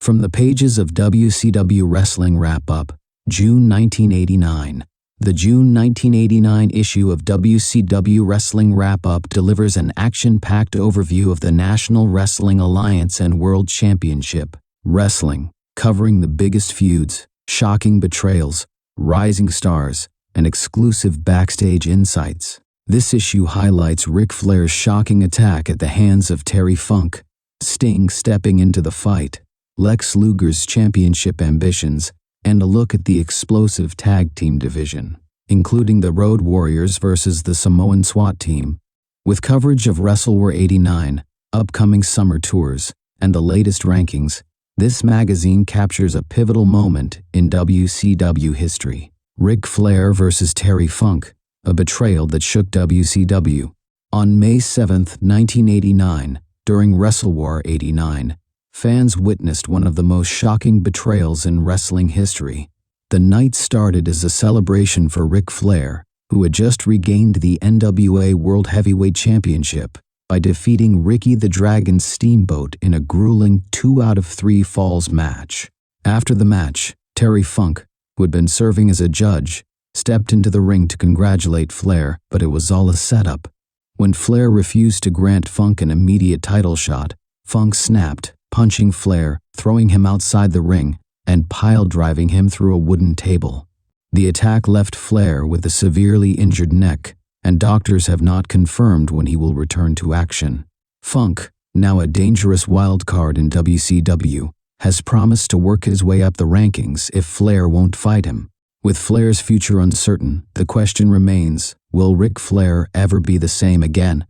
From the pages of WCW Wrestling Wrap-Up, June 1989. The June 1989 issue of WCW Wrestling Wrap-Up delivers an action-packed overview of the National Wrestling Alliance and World Championship Wrestling, covering the biggest feuds, shocking betrayals, rising stars, and exclusive backstage insights. This issue highlights Ric Flair's shocking attack at the hands of Terry Funk, Sting stepping into the fight, Lex Luger's championship ambitions, and a look at the explosive tag team division, including the Road Warriors versus the Samoan SWAT Team. With coverage of WrestleWar 89, upcoming summer tours, and the latest rankings, this magazine captures a pivotal moment in WCW history. Ric Flair versus Terry Funk, a betrayal that shook WCW. On May 7, 1989, during WrestleWar 89, fans witnessed one of the most shocking betrayals in wrestling history. The night started as a celebration for Ric Flair, who had just regained the NWA World Heavyweight Championship by defeating Ricky the Dragon Steamboat in a grueling 2 out of 3 falls match. After the match, Terry Funk, who had been serving as a judge, stepped into the ring to congratulate Flair, but it was all a setup. When Flair refused to grant Funk an immediate title shot, Funk snapped, punching Flair, throwing him outside the ring, and pile-driving him through a wooden table. The attack left Flair with a severely injured neck, and doctors have not confirmed when he will return to action. Funk, now a dangerous wild card in WCW, has promised to work his way up the rankings if Flair won't fight him. With Flair's future uncertain, the question remains, will Ric Flair ever be the same again?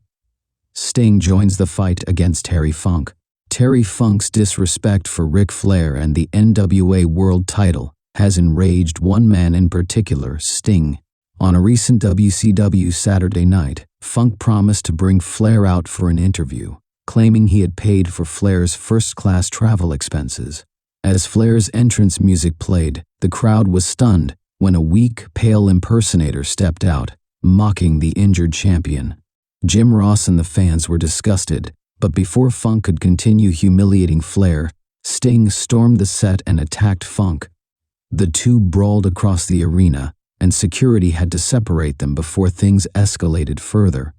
Sting joins the fight against Terry Funk. Terry Funk's disrespect for Ric Flair and the NWA World title has enraged one man in particular, Sting. On a recent WCW Saturday night, Funk promised to bring Flair out for an interview, claiming he had paid for Flair's first-class travel expenses. As Flair's entrance music played, the crowd was stunned when a weak, pale impersonator stepped out, mocking the injured champion. Jim Ross and the fans were disgusted, but before Funk could continue humiliating Flair, Sting stormed the set and attacked Funk. The two brawled across the arena, and security had to separate them before things escalated further.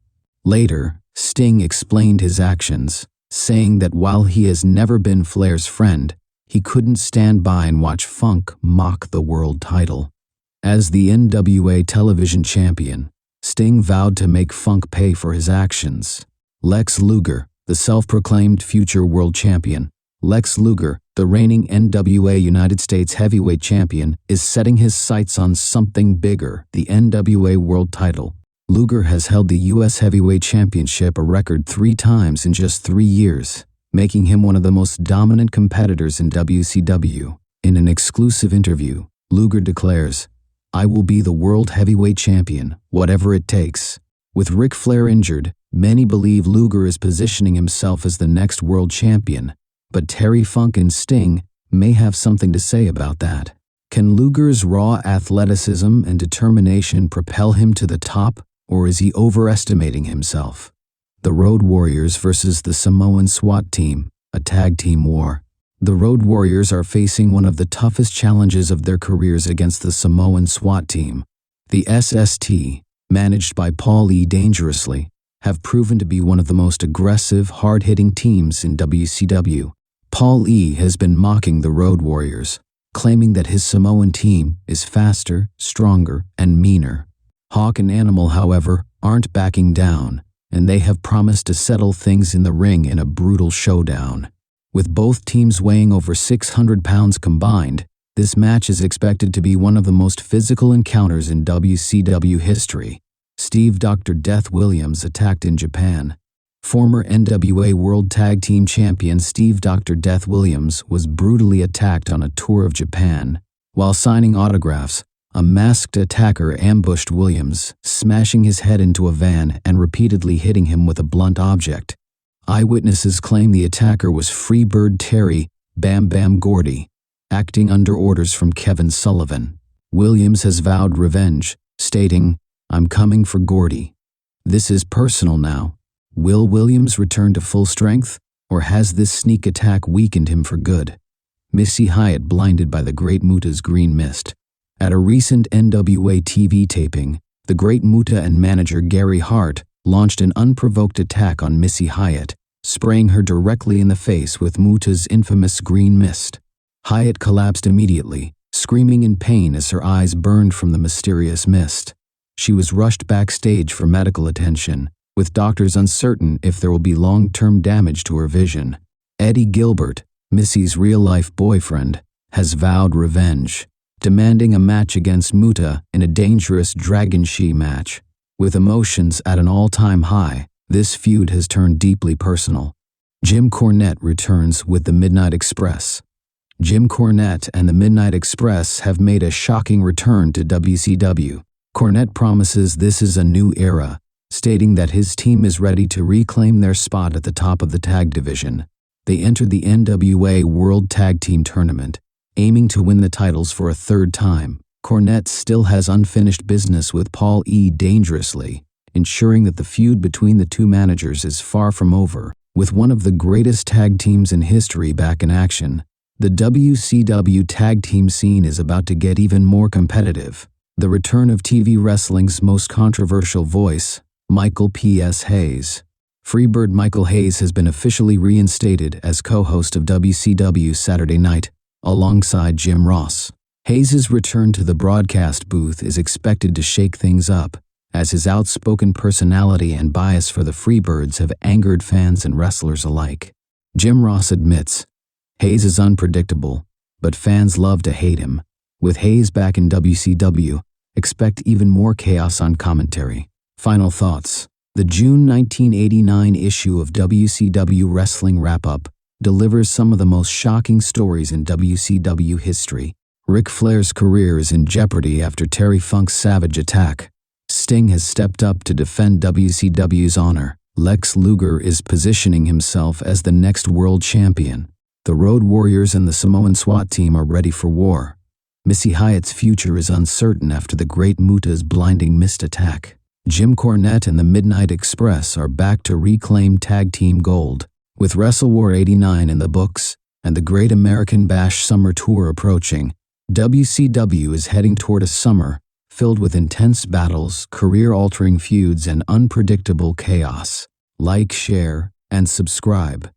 Later, Sting explained his actions, saying that while he has never been Flair's friend, he couldn't stand by and watch Funk mock the world title. As the NWA television champion, Sting vowed to make Funk pay for his actions. Lex Luger, the self-proclaimed future world champion, Lex Luger, the reigning NWA United States heavyweight champion, is setting his sights on something bigger, the NWA World title. Luger has held the U.S. Heavyweight Championship a record 3 times in just 3 years, making him one of the most dominant competitors in WCW. In an exclusive interview, Luger declares, "I will be the World Heavyweight Champion, whatever it takes." With Ric Flair injured, many believe Luger is positioning himself as the next world champion, but Terry Funk and Sting may have something to say about that. Can Luger's raw athleticism and determination propel him to the top, or is he overestimating himself? The Road Warriors versus the Samoan SWAT Team, a tag team war. The Road Warriors are facing one of the toughest challenges of their careers against the Samoan SWAT Team. The SST, managed by Paul E. Dangerously, have proven to be one of the most aggressive, hard-hitting teams in WCW. Paul E. has been mocking the Road Warriors, claiming that his Samoan team is faster, stronger, and meaner. Hawk and Animal, however, aren't backing down, and they have promised to settle things in the ring in a brutal showdown. With both teams weighing over 600 pounds combined, this match is expected to be one of the most physical encounters in WCW history. Steve Dr. Death Williams attacked in Japan. Former NWA World Tag Team Champion Steve Dr. Death Williams was brutally attacked on a tour of Japan. While signing autographs, a masked attacker ambushed Williams, smashing his head into a van and repeatedly hitting him with a blunt object. Eyewitnesses claim the attacker was Freebird Terry Bam Bam Gordy, acting under orders from Kevin Sullivan. Williams has vowed revenge, stating, "I'm coming for Gordy. This is personal now." Will Williams return to full strength, or has this sneak attack weakened him for good? Missy Hyatt blinded by the Great Muta's green mist. At a recent NWA TV taping, the Great Muta and manager Gary Hart launched an unprovoked attack on Missy Hyatt, spraying her directly in the face with Muta's infamous green mist. Hyatt collapsed immediately, screaming in pain as her eyes burned from the mysterious mist. She was rushed backstage for medical attention, with doctors uncertain if there will be long-term damage to her vision. Eddie Gilbert, Missy's real-life boyfriend, has vowed revenge, demanding a match against Muta in a dangerous Dragon She match. With emotions at an all-time high, this feud has turned deeply personal. Jim Cornette returns with the Midnight Express. Jim Cornette and the Midnight Express have made a shocking return to WCW. Cornette promises this is a new era, stating that his team is ready to reclaim their spot at the top of the tag division. They enter the NWA World Tag Team Tournament, aiming to win the titles for a third time. Cornette still has unfinished business with Paul E. Dangerously, ensuring that the feud between the two managers is far from over. With one of the greatest tag teams in history back in action, the WCW tag team scene is about to get even more competitive. The return of TV wrestling's most controversial voice, Michael P.S. Hayes. Freebird Michael Hayes has been officially reinstated as co-host of WCW Saturday Night, alongside Jim Ross. Hayes' return to the broadcast booth is expected to shake things up, as his outspoken personality and bias for the Freebirds have angered fans and wrestlers alike. Jim Ross admits, Hayes is unpredictable, but fans love to hate him. With Hayes back in WCW, expect even more chaos on commentary. Final thoughts. The June 1989 issue of WCW Wrestling Wrap-Up delivers some of the most shocking stories in WCW history. Ric Flair's career is in jeopardy after Terry Funk's savage attack. Sting has stepped up to defend WCW's honor. Lex Luger is positioning himself as the next world champion. The Road Warriors and the Samoan SWAT Team are ready for war. Missy Hyatt's future is uncertain after the Great Muta's blinding mist attack. Jim Cornette and the Midnight Express are back to reclaim tag team gold. With WrestleWar 89 in the books and the Great American Bash Summer Tour approaching, WCW is heading toward a summer filled with intense battles, career-altering feuds, and unpredictable chaos. Like, share, and subscribe.